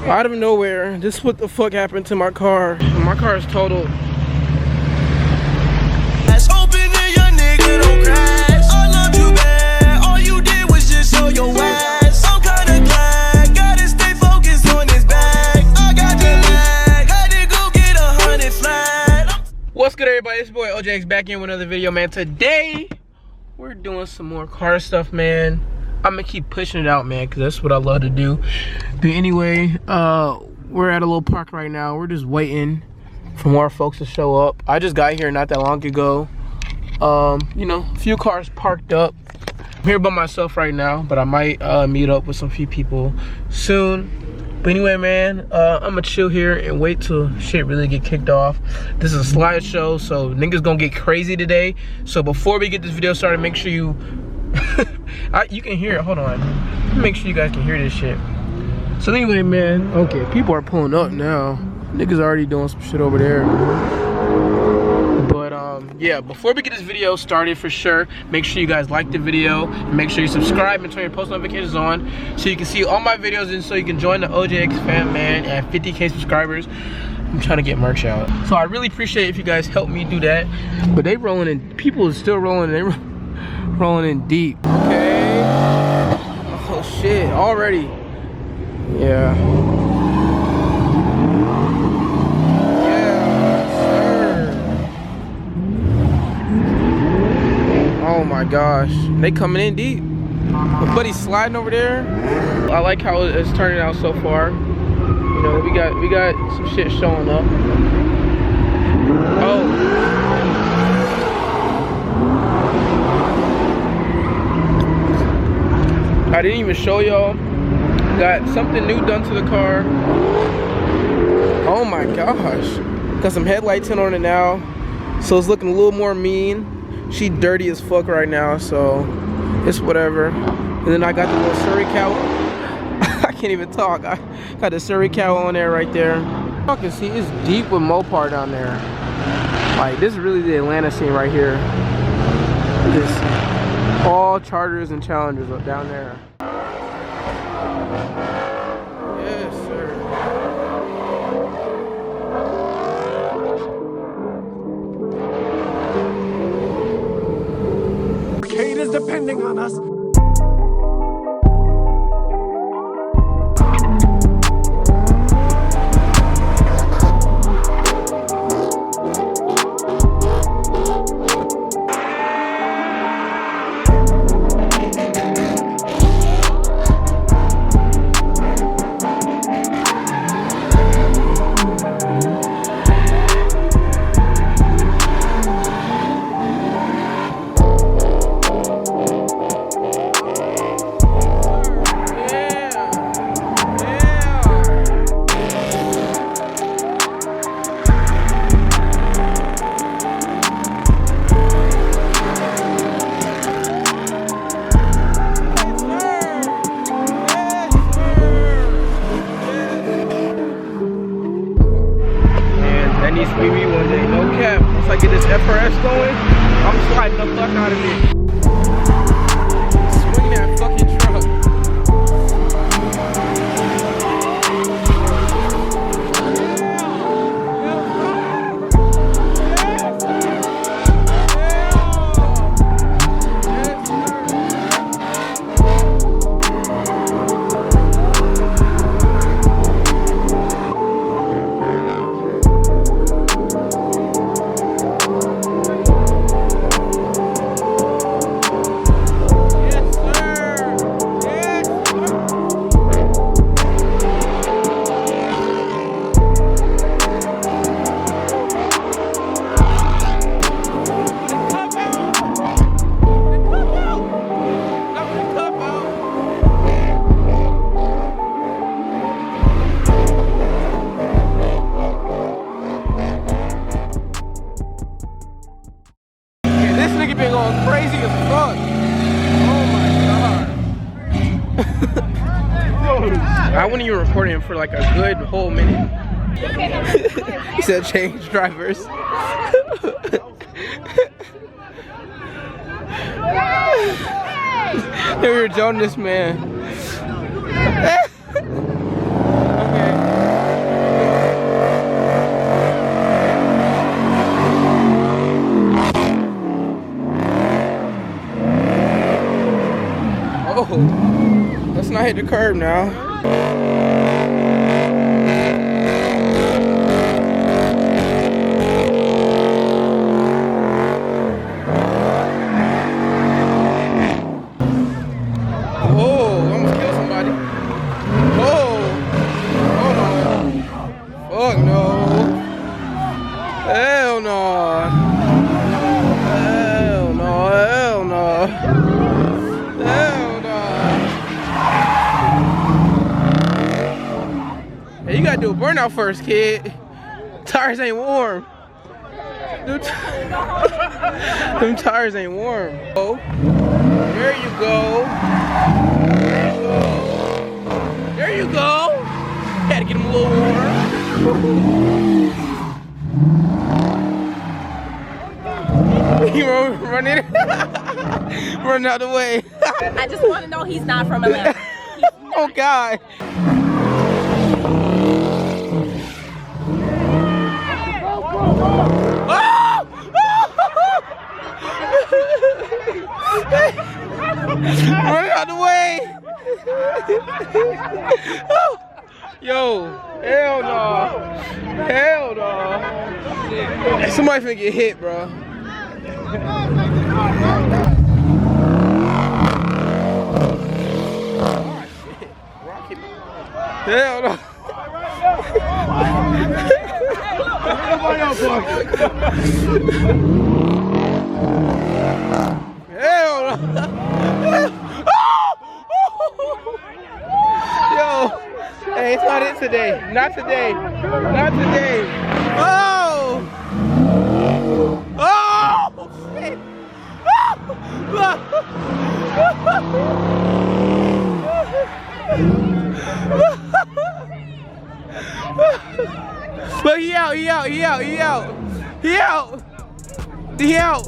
Out of nowhere, this is what the fuck happened to my car. My car is totaled. Let's hope that your nigga don't crash. I loved you bad. All you did was just show your ass. I'm kinda glad. Gotta stay focused on this bag. I got the lag. I did go get 100 flat. What's good, everybody? It's your boy OJX back in with another video, man. Today, we're doing some more car stuff, man. I'm gonna keep pushing it out, man, because that's what I love to do. But anyway, we're at a little park right now. We're just waiting for more folks to show up. I just got here not that long ago. You know, a few cars parked up. I'm here by myself right now, but I might meet up with some few people soon. But anyway, man, I'm gonna chill here and wait till shit really get kicked off. This is a slideshow, so niggas gonna get crazy today. So before we get this video started, make sure you you can hear it. Hold on, make sure you guys can hear this shit. So anyway, man, okay, people are pulling up now. Niggas already doing some shit over there. But yeah, before we get this video started, for sure, make sure you guys like the video and make sure you subscribe and turn your post notifications on so you can see all my videos and so you can join the OJX fam, man, at 50K subscribers. I'm trying to get merch out, so I really appreciate if you guys help me do that. But they rolling in, people is still rolling, they rolling in deep. Okay. Oh shit, already. Yeah. Yeah, sir. Oh my gosh, they coming in deep. My buddy's sliding over there. I like how it's turning out so far. You know, we got some shit showing up. Oh. I didn't even show y'all. Got something new done to the car. Oh my gosh. Got some headlights in on it now. So it's looking a little more mean. She dirty as fuck right now, so it's whatever. And then I got the little Surrey cow. I can't even talk. I got the Surrey cow on there right there. You can see it's deep with Mopar down there. Like, this is really the Atlanta scene right here. This all Chargers and Challengers up down there. Yes, sir. Kate is depending on us. Maybe one day, no cap. Once I get this FRS going, I'm sliding the fuck out of it. Swing that fucking truck. Been going crazy as fuck. Oh my god. I wasn't even recording him for like a good whole minute. He said change drivers. They were joning this man. Okay. I hit the curb now. Oh, almost killed somebody. Oh, hold on. Fuck no. Hell no. Hell no. Hell no. Hell no. Hey, you gotta do a burnout first, kid. Tires ain't warm. Them tires ain't warm. Oh, there you go. There you go. Had to get him a little warm. You running, running out the way. I just want to know he's not from Atlanta. Oh God. Run out the way! Yo, hell no. Hell no. Somebody finna get hit, bro. Oh, shit. Rocket. Hell no. Hell no. Yo, hey, it's not it today. Not today. Not today. Oh! Oh! Shit! Look, he out, he out, he out, he out. He out. He out.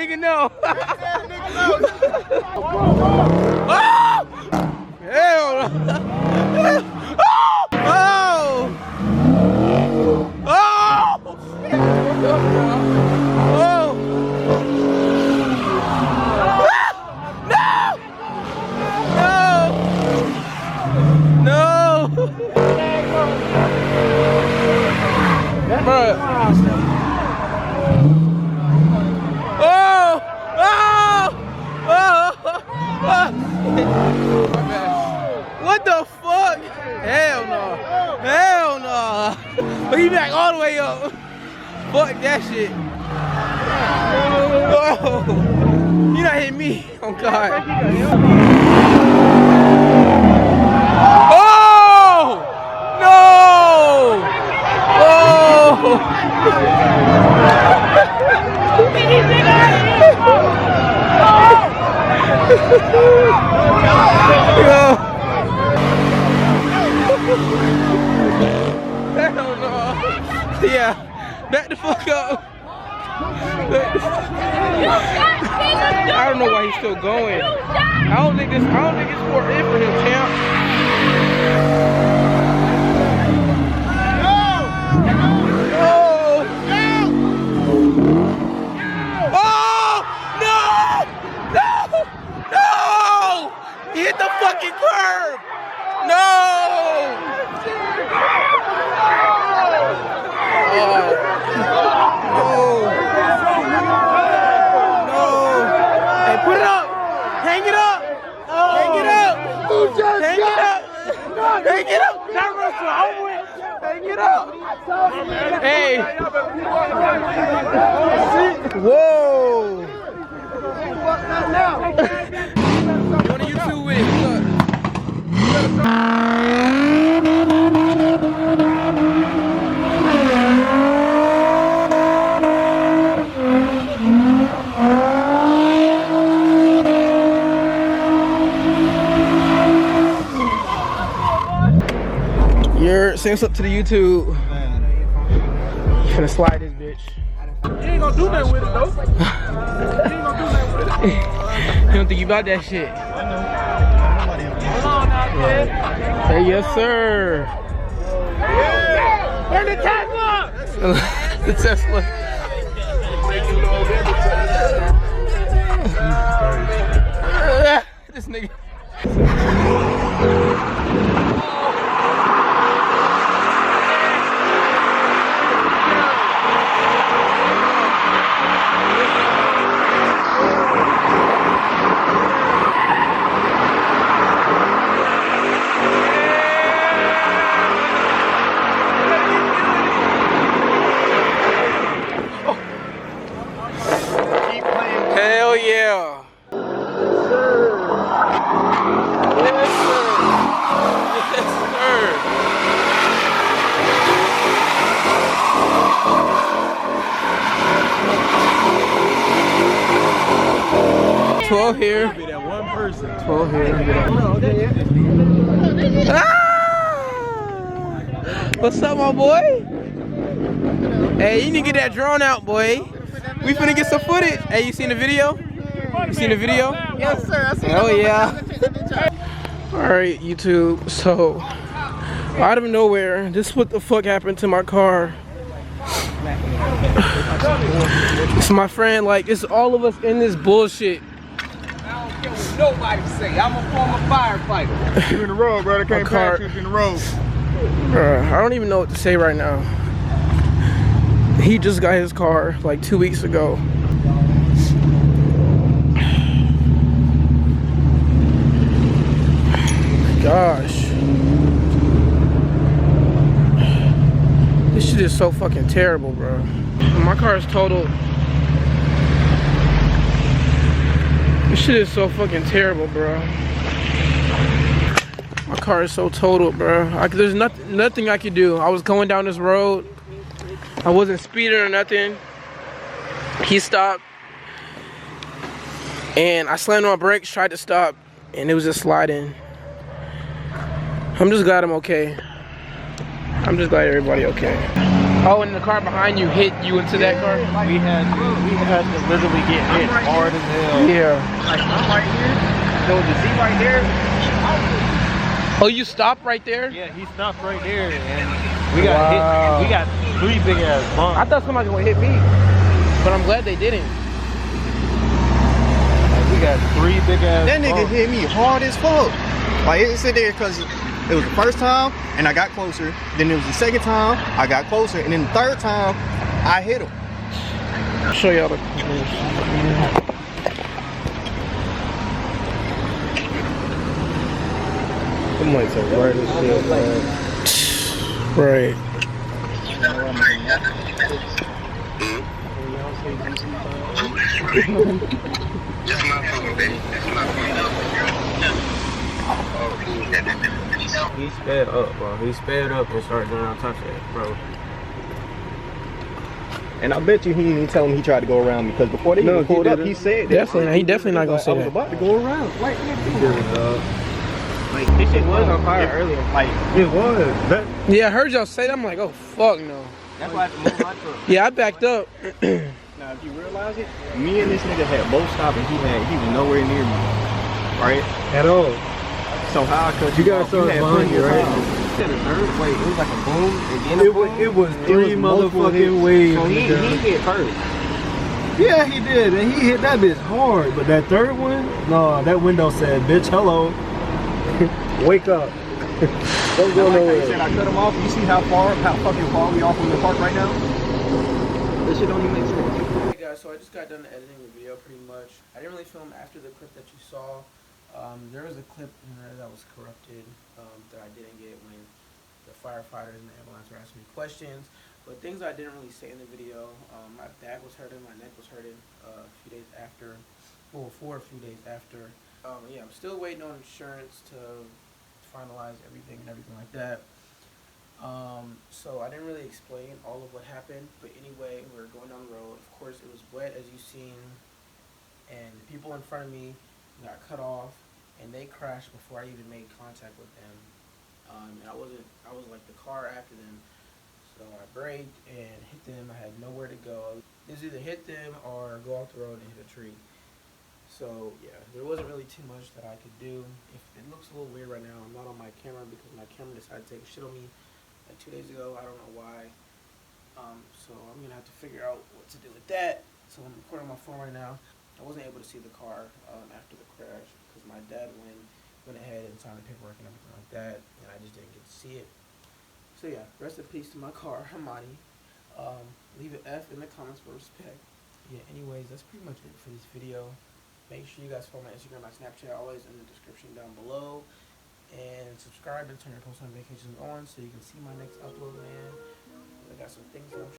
nigga no. Oh! Hell no. Oh! Oh! Oh! No! Bruh. Oh! Oh! Oh! What the fuck? Hell no. Hell no. But he back all the way up. Fuck that shit. Oh. You not hitting me. Oh God. Oh! No! Oh! Hell no. Yeah. Back the fuck up. I don't know why he's still going. I don't think it's 4 in for him, champ. He hit the fucking curb! No! No! Hey, put it up! Hang it up! Hang it up! Hang it up! Hang it up! Not Russell, I'm with. Hang it up! Hey! Whoa! You want to YouTube with it? Look. You're saying what's up to the YouTube. You finna slide this bitch. You ain't gonna do nothing with it though. You ain't gonna do nothing with it. You don't think you about that shit? Hey, yes, sir. Where's the Tesla? The Tesla. This nigga. Hell yeah. Yes, sir. Yes, sir. 12 here. 12 here. Ah! What's up, my boy? Hey, you need to get that drone out, boy. We finna get some footage. Hey, you seen the video? You seen the video? Yes, sir. I seen Hell yeah. Alright, YouTube. So, out of nowhere, this is what the fuck happened to my car. It's my friend, like, it's all of us in this bullshit. I don't care what nobody say. I'm a former firefighter. You in the road, brother. Can't pass you in the road. I don't even know what to say right now. He just got his car like 2 weeks ago. Gosh. This shit is so fucking terrible, bro. My car is totaled. This shit is so fucking terrible, bro. My car is so totaled, bro. There's nothing I could do. I was going down this road. I wasn't speeding or nothing. He stopped. And I slammed on my brakes, tried to stop, and it was just sliding. I'm just glad I'm okay. I'm just glad everybody okay. Oh, and the car behind you hit you into that car? We had to literally get hit hard as hell. Yeah. Like, I'm right here. There was a Z right there. Oh, you stopped right there? Yeah, he stopped right there, and we got hit. We got 3 big ass bumps. I thought somebody was gonna hit me, but I'm glad they didn't. Like, we got 3 big ass That nigga bumps. hit me hard as fuck. Like, it sit there because it was the first time and I got closer. Then it was the second time I got closer, and then the third time I hit him. I'll show y'all the. Them lights are bright as shit, man. Right. He sped up, bro. He sped up and started going on top of that, bro. And I bet you he didn't even tell him he tried to go around me, because before they even pulled up, he said that. Definitely, he definitely not gonna say I was that. about to go around. Like, Like, this shit was on fire earlier. Like, it was. Yeah, I heard y'all say that. I'm like, oh fuck no. That's why I had to move my truck. Yeah, I backed up. now, if you realize it, me and this nigga had both stopped, and he was nowhere near me, right? At all. So how I cut You guys saw it behind you, right? Said a third. Wait, it was like a boom and then a It boom? was 3 motherfucking waves. So he hit first. Yeah, he did, and he hit that bitch hard. But that third one, no, that window said, "Bitch, hello, wake up." Don't go Like how you nowhere. said I cut him off. You see how fucking far we are from the park right now? This shit don't even make sense. Hey guys, so I just got done editing the video pretty much. I didn't really film after the clip that you saw. There was a clip in there that was corrupted that I didn't get when the firefighters and the ambulance were asking me questions. But things I didn't really say in the video, my back was hurting, my neck was hurting a few days after, well, for a few days after. Yeah, I'm still waiting on insurance to finalize everything and everything like that. So I didn't really explain all of what happened, but anyway, we were going down the road. Of course, it was wet, as you've seen, and the people in front of me got cut off, and they crashed before I even made contact with them. And I was like the car after them, so I braked and hit them. I had nowhere to go. It was either hit them or go off the road and hit a tree. So yeah, there wasn't really too much that I could do. If it looks a little weird right now, I'm not on my camera because my camera decided to take a shit on me like 2 days ago. I don't know why. So I'm gonna have to figure out what to do with that. So I'm recording on my phone right now. I wasn't able to see the car after the crash because my dad went ahead and signed the paperwork and everything like that, and I just didn't get to see it. So yeah, rest in peace to my car, Hamani. Leave an F in the comments for respect. Yeah, anyways, that's pretty much it for this video. Make sure you guys follow my Instagram, my Snapchat, always in the description down below. And subscribe and turn your post notifications on so you can see my next upload, man. I got some things that I'm